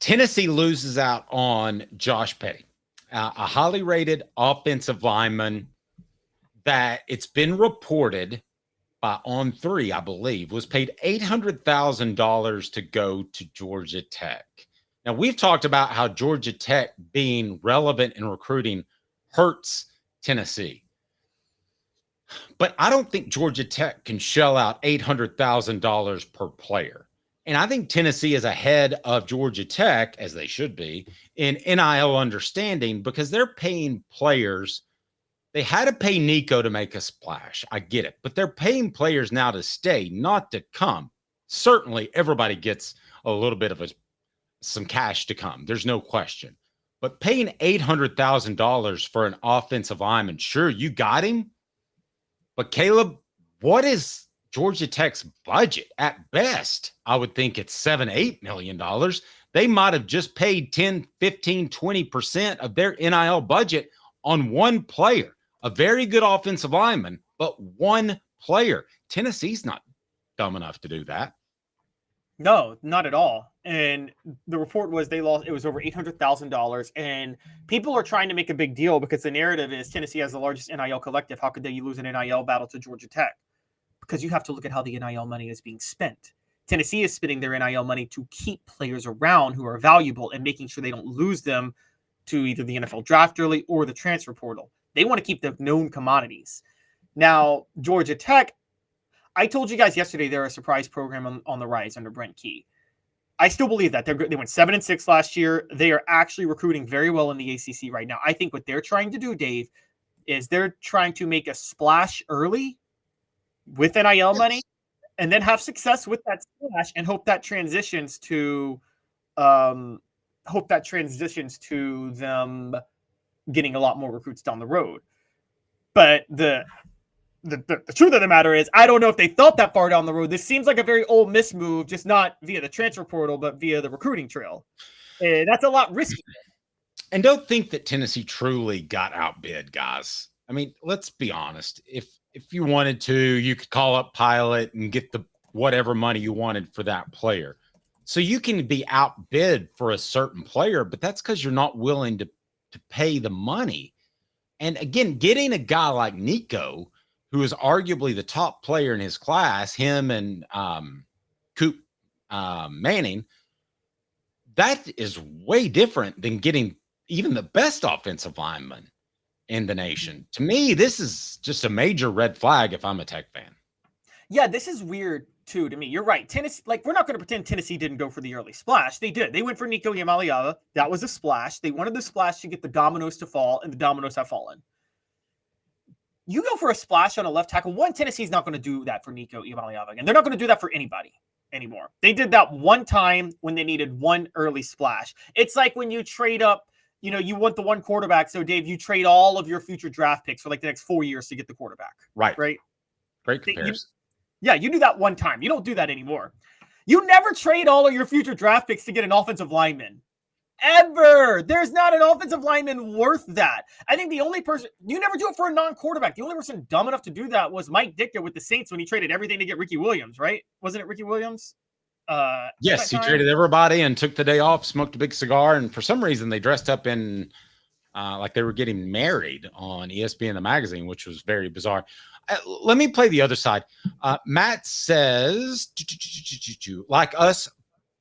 Tennessee loses out on Josh Petty, a highly rated offensive lineman that it's been reported by On3, I believe, was paid $800,000 to go to Georgia Tech. Now, we've talked about how Georgia Tech being relevant in recruiting hurts Tennessee. But I don't think Georgia Tech can shell out $800,000 per player. And I think Tennessee is ahead of Georgia Tech, as they should be, in NIL understanding because they're paying players. They had to pay Nico to make a splash. I get it. But they're paying players now to stay, not to come. Certainly, everybody gets a little bit of some cash to come. There's no question. But paying $800,000 for an offensive lineman, sure, you got him. But Caleb, what is Georgia Tech's budget? At best, I would think it's $7-8 million. They might have just paid 10, 15, 20% of their NIL budget on one player, a very good offensive lineman, but one player. Tennessee's not dumb enough to do that. No, not at all. And the report was they lost, it was over $800,000. And people are trying to make a big deal because the narrative is Tennessee has the largest NIL collective. How could they lose an NIL battle to Georgia Tech? Because you have to look at how the NIL money is being spent. Tennessee is spending their NIL money to keep players around who are valuable and making sure they don't lose them to either the NFL draft early or the transfer portal. They want to keep the known commodities. Now, Georgia Tech, I told you guys yesterday they're a surprise program on the rise under Brent Key. I still believe that. They went 7-6 last year. They are actually recruiting very well in the ACC right now. I think what they're trying to do, Dave, is they're trying to make a splash early with NIL money and then have success with that splash and hope that transitions to them getting a lot more recruits down the road. But the truth of the matter is, I don't know if they thought that far down the road. This seems like a very Ole Miss move, just not via the transfer portal, but via the recruiting trail. And that's a lot riskier. And don't think that Tennessee truly got outbid, guys. I mean, let's be honest. If you wanted to, you could call up Pilot and get the whatever money you wanted for that player. So you can be outbid for a certain player, but that's because you're not willing to pay the money. And again, getting a guy like Nico, who is arguably the top player in his class, him and Coop Manning, that is way different than getting even the best offensive lineman in the nation. To me, this is just a major red flag if I'm a Tech fan. Yeah, this is weird too to me. You're right. Tennessee, we're not going to pretend Tennessee didn't go for the early splash. They did. They went for Nico Iamaleava. That was a splash. They wanted the splash to get the dominoes to fall, and the dominoes have fallen. You go for a splash on a left tackle. Tennessee's not going to do that for Nico Iamaleava again. They're not going to do that for anybody anymore. They did that one time when they needed one early splash. It's like when you trade up, you want the one quarterback. So, Dave, you trade all of your future draft picks for the next 4 years to get the quarterback. Right. Right. Great comparison. You do that one time. You don't do that anymore. You never trade all of your future draft picks to get an offensive lineman. Ever. There's not an offensive lineman worth that. I think the only person, you never do it for a non-quarterback. The only person dumb enough to do that was Mike Ditka with the Saints when he traded everything to get Ricky Williams, right? Wasn't it Ricky Williams? Yes, he traded everybody and took the day off, smoked a big cigar, and for some reason they dressed up in like they were getting married on ESPN the magazine, which was very bizarre. Let me play the other side. Matt says, like us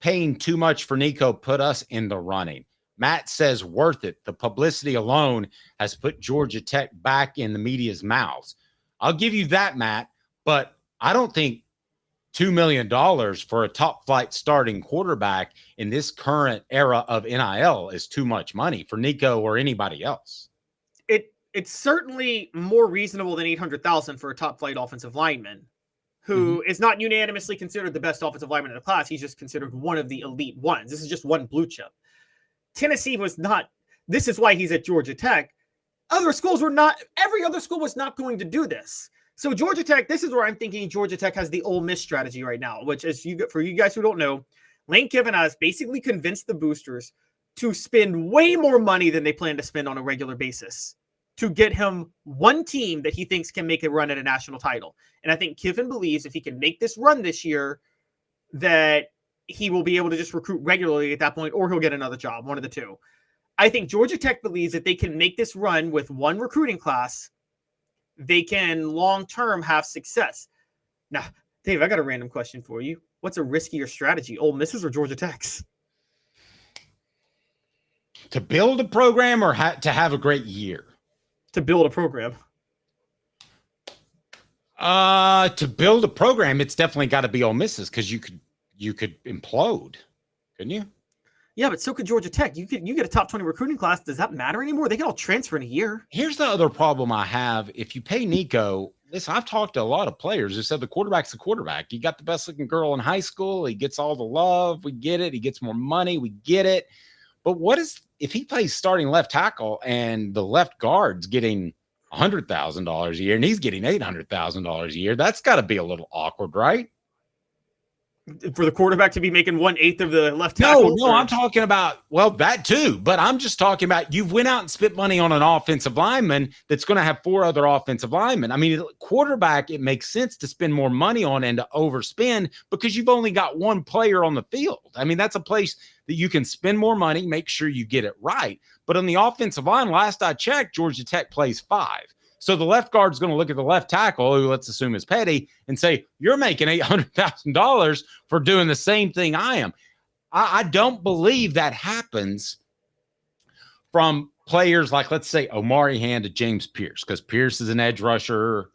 paying too much for Nico put us in the running. Matt says worth it. The publicity alone has put Georgia Tech back in the media's mouths. I'll give you that, Matt, but I don't think $2 million for a top flight starting quarterback in this current era of NIL is too much money for Nico or anybody else. It's certainly more reasonable than $800,000 for a top flight offensive lineman who is not unanimously considered the best offensive lineman in the class. He's just considered one of the elite ones. This is just one blue chip. Tennessee was not. This is why he's at Georgia Tech. Other schools were not. Every other school was not going to do this. So Georgia Tech, this is where I'm thinking Georgia Tech has the Ole Miss strategy right now, which is for you guys who don't know, Lane Kiffin has basically convinced the boosters to spend way more money than they plan to spend on a regular basis to get him one team that he thinks can make a run at a national title. And I think Kiffin believes if he can make this run this year, that he will be able to just recruit regularly at that point, or he'll get another job, one of the two. I think Georgia Tech believes that they can make this run with one recruiting class. They can long-term have success. Now, Dave, I got a random question for you. What's a riskier strategy, Ole Miss's or Georgia Tech's? To build a program or to have a great year? To build a program. To build a program, it's definitely got to be Ole Miss's, because you could implode, couldn't you? Yeah, but so could Georgia Tech. You get a top 20 recruiting class. Does that matter anymore? They can all transfer in a year. Here's the other problem I have. If you pay Nico, listen, I've talked to a lot of players who said the quarterback's the quarterback. He got the best looking girl in high school. He gets all the love. We get it. He gets more money. We get it. But what if he plays starting left tackle and the left guard's getting $100,000 a year and he's getting $800,000 a year? That's got to be a little awkward, right? For the quarterback to be making 1/8 of the left tackle? No, I'm talking about, well, that too. But I'm just talking about, you've went out and spent money on an offensive lineman that's going to have 4 other offensive linemen. I mean, quarterback, it makes sense to spend more money on and to overspend because you've only got one player on the field. I mean, that's a place that you can spend more money, make sure you get it right. But on the offensive line, last I checked, Georgia Tech plays 5. So the left guard's going to look at the left tackle, who let's assume is Petty, and say, you're making $800,000 for doing the same thing I am. I don't believe that happens from players like, let's say, Omari Hand to James Pierce, because Pierce is an edge rusher.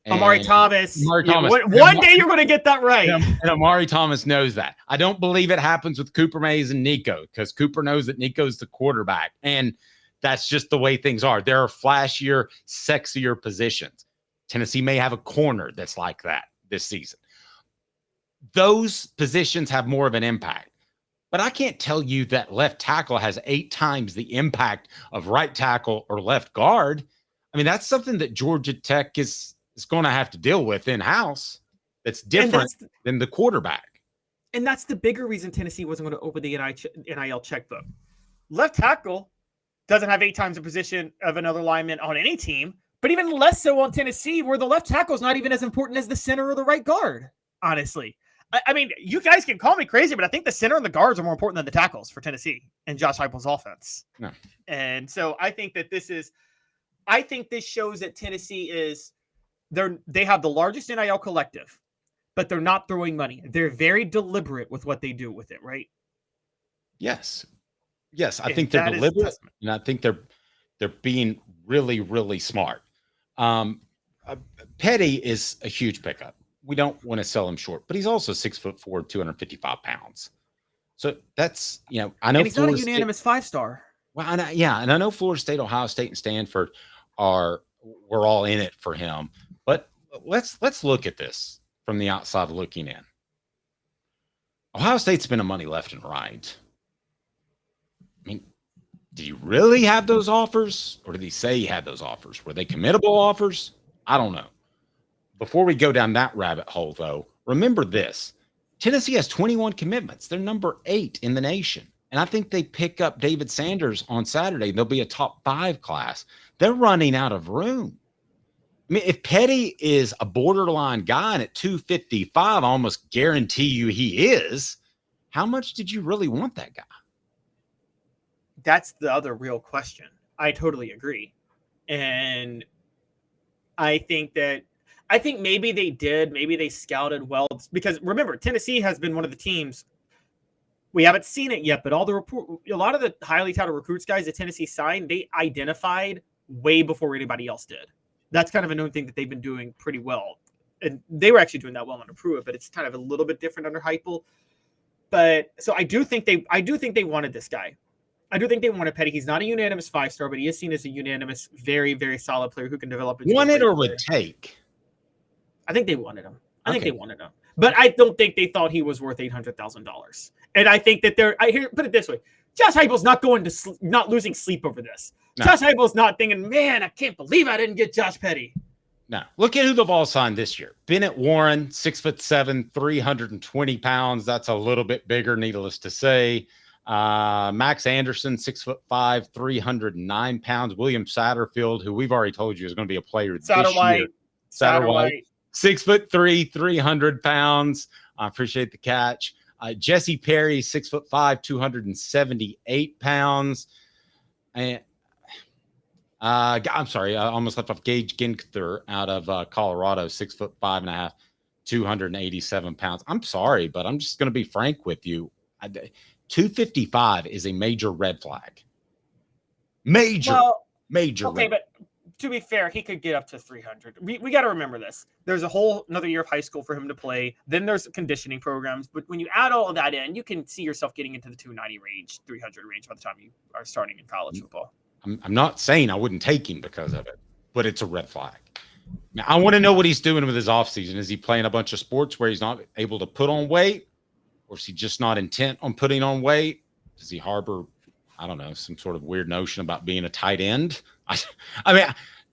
Amari Thomas. One day you're going to get that right. And Amari Thomas knows that. I don't believe it happens with Cooper Mays and Nico, because Cooper knows that Nico's the quarterback. And that's just the way things are. There are flashier, sexier positions. Tennessee may have a corner that's like that this season. Those positions have more of an impact. But I can't tell you that left tackle has 8 times the impact of right tackle or left guard. I mean, that's something that Georgia Tech is going to have to deal with in-house. That's different than the quarterback. And that's the bigger reason Tennessee wasn't going to open the NIL checkbook. Left tackle doesn't have 8 times the position of another lineman on any team, but even less so on Tennessee, where the left tackle is not even as important as the center or the right guard, honestly. I mean, you guys can call me crazy, but I think the center and the guards are more important than the tackles for Tennessee and Josh Heupel's offense. No. And so I think that this shows that Tennessee they have the largest NIL collective, but they're not throwing money. They're very deliberate with what they do with it, right? Yes, I think they're deliberate, and I think they're being really, really smart. Petty is a huge pickup. We don't want to sell him short, but he's also 6'4", 255 pounds. So that's, I know. And he's not a unanimous 5-star. Well, and I know Florida State, Ohio State, and Stanford we're all in it for him. But let's look at this from the outside looking in. Ohio State's spending money left and right. I mean, did he really have those offers, or did he say he had those offers? Were they committable offers? I don't know. Before we go down that rabbit hole, though, remember this. Tennessee has 21 commitments. They're number 8 in the nation. And I think they pick up David Sanders on Saturday. They'll be a top 5 class. They're running out of room. I mean, if Petty is a borderline guy and at 255, I almost guarantee you he is, how much did you really want that guy? That's the other real question. I totally agree. And I think maybe they did. Maybe they scouted well. Because remember, Tennessee has been one of the teams. We haven't seen it yet, but a lot of the highly touted recruits guys that Tennessee signed, they identified way before anybody else did. That's kind of a known thing that they've been doing pretty well. And they were actually doing that well under Pruitt, but it's kind of a little bit different under Heupel. But so I do think they wanted this guy. I do think they wanted Petty. He's not a unanimous 5-star, but he is seen as a unanimous, very, very solid player who can develop. Wanted or would take? I think they wanted him. I think they wanted him. But I don't think they thought he was worth $800,000. And I think that put it this way. Josh Heupel's not losing sleep over this. No. Josh Heupel's not thinking, man, I can't believe I didn't get Josh Petty. No. Look at who the Vols signed this year. Bennett Warren, 6'7", 320 pounds. That's a little bit bigger, needless to say. Max Anderson, 6'5", 309 pounds. William Satterfield, who we've already told you is going to be a player this year. Satterwhite, 6'3", 300 pounds. I appreciate the catch. Jesse Perry, 6'5", 278 pounds. And I'm sorry, I almost left off. Gage Ginther out of Colorado, 6'5.5", 287 pounds. I'm sorry, but I'm just going to be frank with you. 255 is a major red flag. Major. Okay, but to be fair, he could get up to 300. We got to remember this. There's a whole another year of high school for him to play. Then there's conditioning programs. But when you add all of that in, you can see yourself getting into the 290 range, 300 range by the time you are starting in college football. I'm not saying I wouldn't take him because of it, but it's a red flag. Now, I want to know what he's doing with his offseason. Is he playing a bunch of sports where he's not able to put on weight? Or is he just not intent on putting on weight? Does he harbor, I don't know, some sort of weird notion about being a tight end? I mean,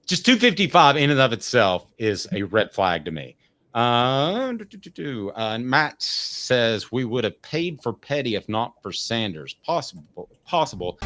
just 255 in and of itself is a red flag to me. And Matt says we would have paid for Petty if not for Sanders. Possible.